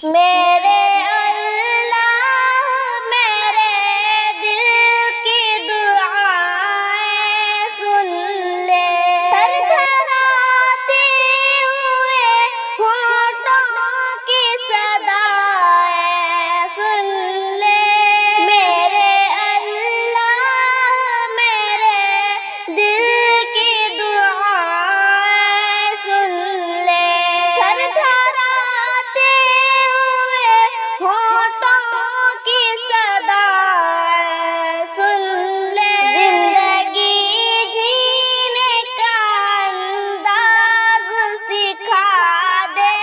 میرے اللہ میرے دل کی دعائیں سن لے، تھر تھراتے ہوئے ہونٹوں کی صدائیں سن لے، میرے اللہ میرے دل کی دعائیں سن لے، تھر تھراتے ہونٹوں کی صدائیں سن لے، زندگی جینے کا انداز سکھا دے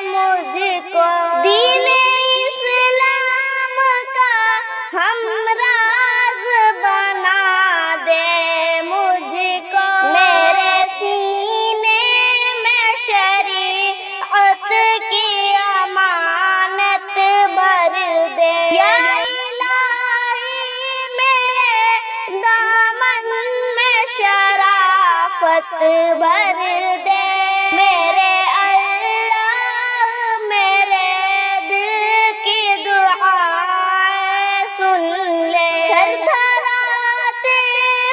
مجھ کو، دین اسلام کا ہمراز بنا دے مجھ کو، میرے سینے میں شریعت کی امانت بھر دے، یا الہی میرے دامن میں شرافت بھر دے، میرے اللہ میرے دل کی دعائیں سن لے، تھر تھراتے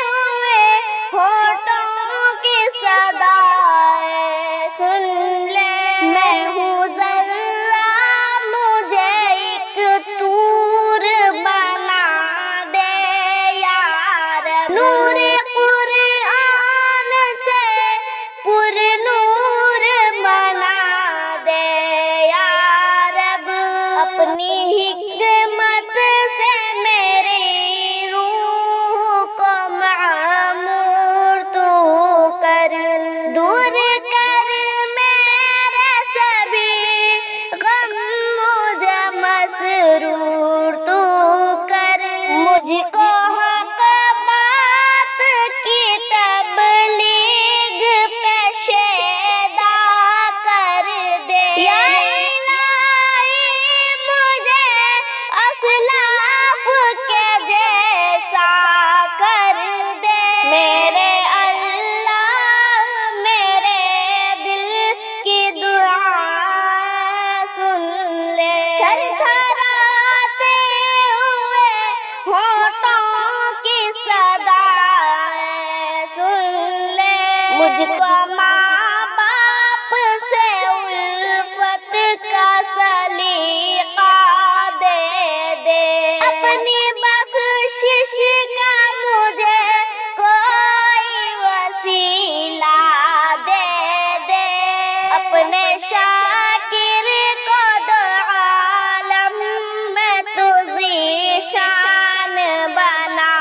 ہوئے ہونٹوں کی صدائیں سن لے، میں ہوں ذرہ مجھے ایک طور بنا دے یا رب، نور قرآن سے پر نور بنا دے یا رب، اپنی حکمت سے میری روح کو معمور تو کر، دور کر میرے سبھی غم مجھے مسرور تو کر، مجھ کو حق بات کی تبلیغ پہ شیدا کر دے، یا الہی مجھے اسلاف کے جیسا کر دے، میرے اللہ میرے دل کی دعائیں سن لے، تھر تھراتے ہوئے ہونٹوں کی صدائیں سن لے، مجھ کو ماں باپ سے الفت کا سلیقہ دے دے، اپنی بخشش کا مجھے کوئی وسیلہ دے دے، اپنے شاکر کو دو عالم میں تو ذیشان بنا،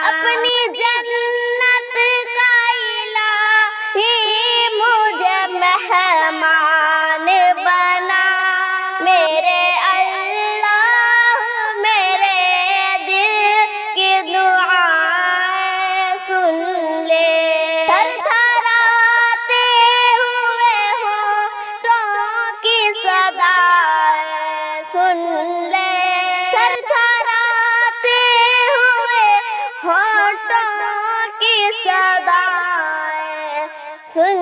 اپنی جنت کا الہی مجھے مہمان بنا، میرے اللہ میرے دل کی دعائیں سن لے، تھر تھراتے ہوئے ہونٹوں کی صدائیں سن لے، تھر تھراتے ہوئے ہونٹوں کی صدائیں سن